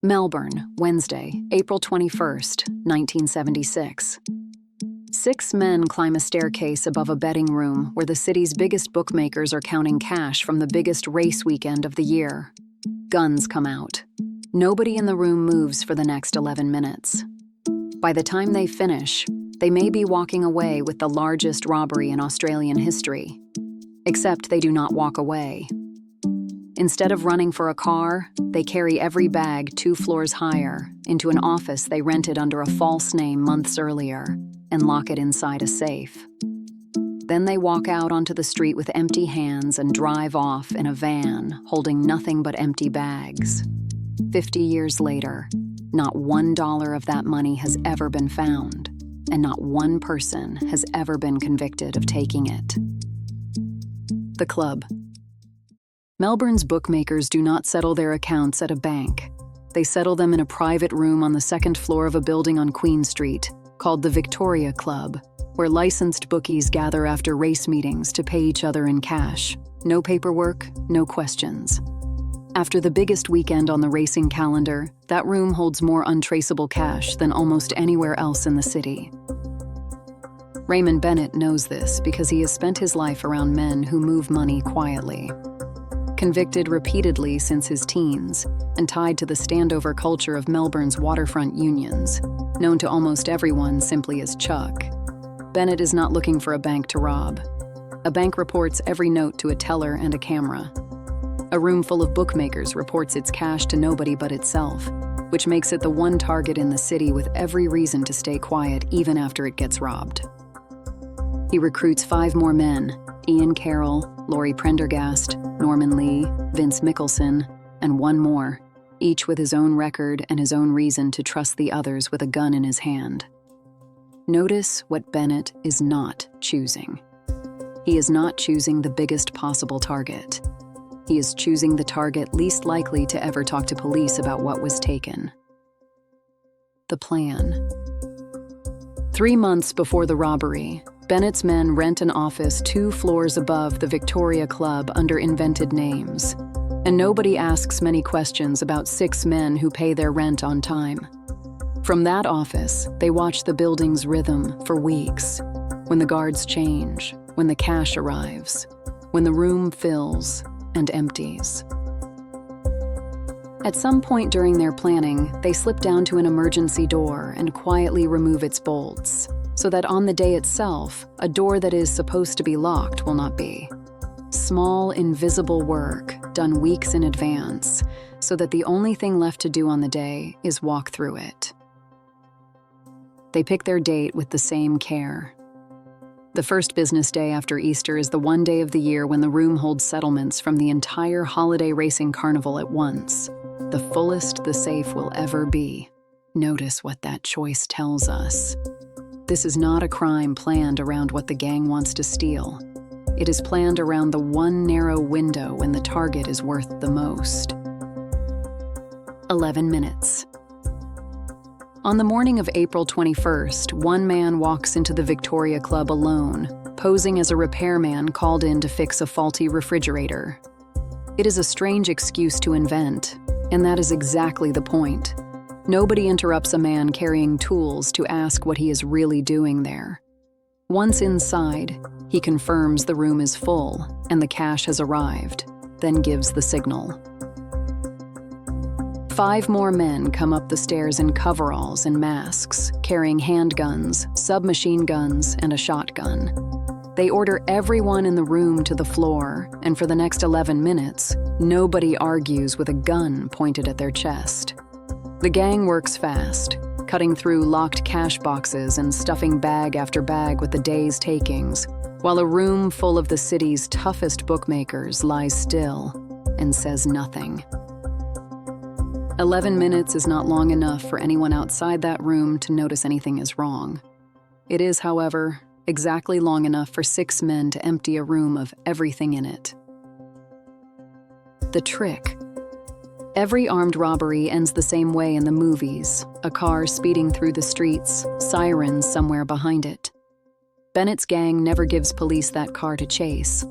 Melbourne, Wednesday, April 21st, 1976. 6 men climb a staircase above a betting room where the city's biggest bookmakers are counting cash from the biggest race weekend of the year. Guns come out. Nobody in the room moves for the next 11 minutes. By the time they finish, they may be walking away with the largest robbery in Australian history. Except they do not walk away. Instead of running for a car, they carry every bag 2 floors higher into an office they rented under a false name months earlier and lock it inside a safe. Then they walk out onto the street with empty hands and drive off in a van holding nothing but empty bags. 50 years later, not $1 of that money has ever been found, and not one person has ever been convicted of taking it. The Club. Melbourne's bookmakers do not settle their accounts at a bank. They settle them in a private room on the 2nd floor of a building on Queen Street called the Victoria Club, where licensed bookies gather after race meetings to pay each other in cash. No paperwork, no questions. After the biggest weekend on the racing calendar, that room holds more untraceable cash than almost anywhere else in the city. Raymond Bennett knows this because he has spent his life around men who move money quietly. Convicted repeatedly since his teens and tied to the standover culture of Melbourne's waterfront unions, known to almost everyone simply as Chuck, Bennett is not looking for a bank to rob. A bank reports every note to a teller and a camera. A room full of bookmakers reports its cash to nobody but itself, which makes it the one target in the city with every reason to stay quiet even after it gets robbed. He recruits 5 more men: Ian Carroll, Laurie Prendergast, Norman Lee, Vince Mickelson, and 1 more, each with his own record and his own reason to trust the others with a gun in his hand. Notice what Bennett is not choosing. He is not choosing the biggest possible target. He is choosing the target least likely to ever talk to police about what was taken. The plan. 3 months before the robbery, Bennett's men rent an office 2 floors above the Victoria Club under invented names. And nobody asks many questions about 6 men who pay their rent on time. From that office, they watch the building's rhythm for weeks. When the guards change, when the cash arrives, when the room fills and empties. At some point during their planning, they slip down to an emergency door and quietly remove its bolts, so that on the day itself, a door that is supposed to be locked will not be. Small, invisible work done weeks in advance, so that the only thing left to do on the day is walk through it. They pick their date with the same care. The first business day after Easter is the one day of the year when the room holds settlements from the entire holiday racing carnival at once, the fullest the safe will ever be. Notice what that choice tells us. This is not a crime planned around what the gang wants to steal. It is planned around the one narrow window when the target is worth the most. 11 minutes. On the morning of April 21st, one man walks into the Victoria Club alone, posing as a repairman called in to fix a faulty refrigerator. It is a strange excuse to invent, and that is exactly the point. Nobody interrupts a man carrying tools to ask what he is really doing there. Once inside, he confirms the room is full and the cash has arrived, then gives the signal. 5 more men come up the stairs in coveralls and masks, carrying handguns, submachine guns, and a shotgun. They order everyone in the room to the floor, and for the next 11 minutes, nobody argues with a gun pointed at their chest. The gang works fast, cutting through locked cash boxes and stuffing bag after bag with the day's takings, while a room full of the city's toughest bookmakers lies still and says nothing. 11 minutes is not long enough for anyone outside that room to notice anything is wrong. It is, however, exactly long enough for 6 men to empty a room of everything in it. The trick. Every armed robbery ends the same way in the movies, a car speeding through the streets, sirens somewhere behind it. Bennett's gang never gives police that car to chase.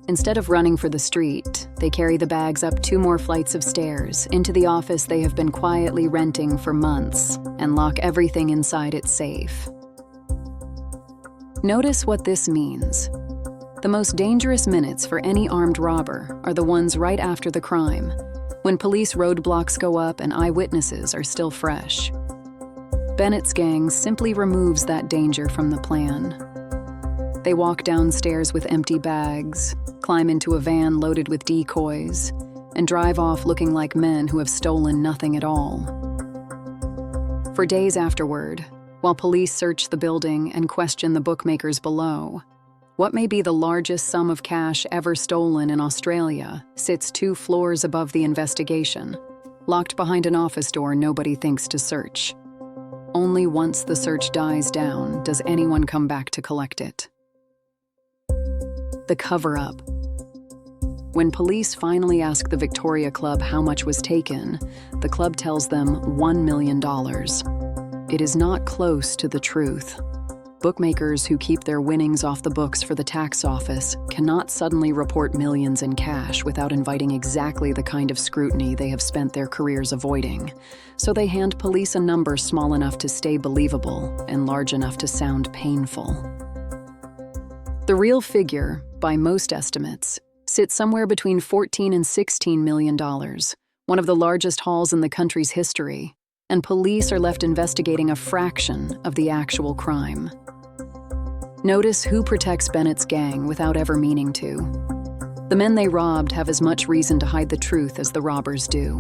Instead of running for the street, they carry the bags up 2 more flights of stairs into the office they have been quietly renting for months and lock everything inside its safe. Notice what this means. The most dangerous minutes for any armed robber are the ones right after the crime, when police roadblocks go up and eyewitnesses are still fresh. Bennett's gang simply removes that danger from the plan. They walk downstairs with empty bags, climb into a van loaded with decoys, and drive off looking like men who have stolen nothing at all. For days afterward, while police search the building and question the bookmakers below, what may be the largest sum of cash ever stolen in Australia sits 2 floors above the investigation, locked behind an office door nobody thinks to search. Only once the search dies down does anyone come back to collect it. The cover-up. When police finally ask the Victoria Club how much was taken, the club tells them $1 million. It is not close to the truth. Bookmakers who keep their winnings off the books for the tax office cannot suddenly report millions in cash without inviting exactly the kind of scrutiny they have spent their careers avoiding. So they hand police a number small enough to stay believable and large enough to sound painful. The real figure, by most estimates, sits somewhere between $14 and $16 million, one of the largest hauls in the country's history, and police are left investigating a fraction of the actual crime. Notice who protects Bennett's gang without ever meaning to. The men they robbed have as much reason to hide the truth as the robbers do.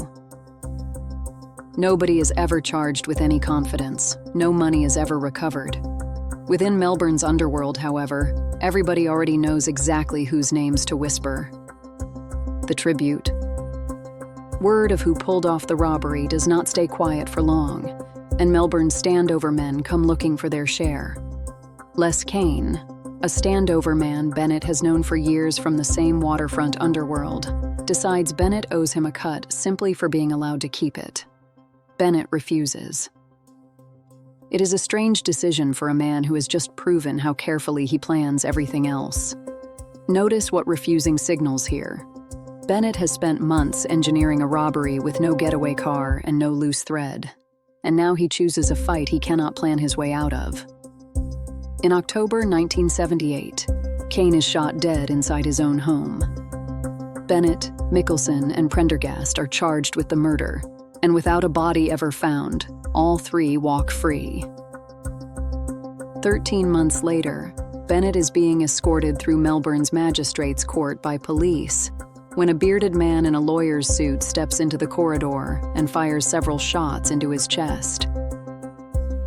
Nobody is ever charged with any confidence. No money is ever recovered. Within Melbourne's underworld, however, everybody already knows exactly whose names to whisper. The tribute. Word of who pulled off the robbery does not stay quiet for long, and Melbourne's standover men come looking for their share. Les Kane, a standover man Bennett has known for years from the same waterfront underworld, decides Bennett owes him a cut simply for being allowed to keep it. Bennett refuses. It is a strange decision for a man who has just proven how carefully he plans everything else. Notice what refusing signals here. Bennett has spent months engineering a robbery with no getaway car and no loose thread, and now he chooses a fight he cannot plan his way out of. In October 1978, Kane is shot dead inside his own home. Bennett, Mickelson, and Prendergast are charged with the murder, and without a body ever found, all 3 walk free. 13 months later, Bennett is being escorted through Melbourne's magistrates' court by police when a bearded man in a lawyer's suit steps into the corridor and fires several shots into his chest.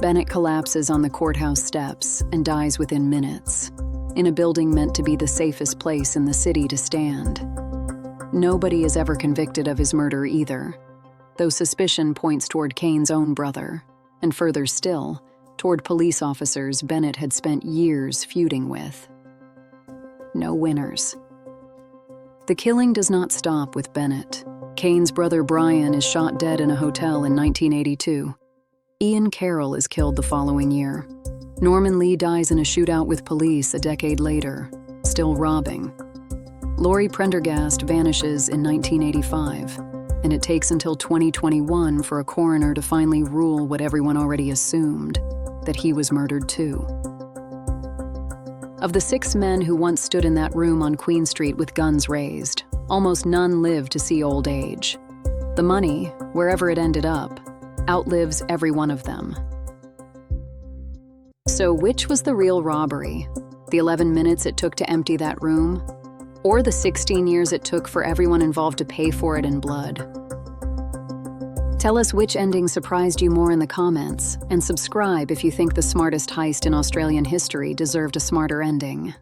Bennett collapses on the courthouse steps and dies within minutes, in a building meant to be the safest place in the city to stand. Nobody is ever convicted of his murder either, though suspicion points toward Kane's own brother, and further still, toward police officers Bennett had spent years feuding with. No winners. The killing does not stop with Bennett. Kane's brother Brian is shot dead in a hotel in 1982. Ian Carroll is killed the following year. Norman Lee dies in a shootout with police a decade later, still robbing. Laurie Prendergast vanishes in 1985. And it takes until 2021 for a coroner to finally rule what everyone already assumed, that he was murdered too. Of the 6 men who once stood in that room on Queen Street with guns raised, almost none lived to see old age. The money, wherever it ended up, outlives every one of them. So which was the real robbery? The 11 minutes it took to empty that room? Or the 16 years it took for everyone involved to pay for it in blood? Tell us which ending surprised you more in the comments, and subscribe if you think the smartest heist in Australian history deserved a smarter ending.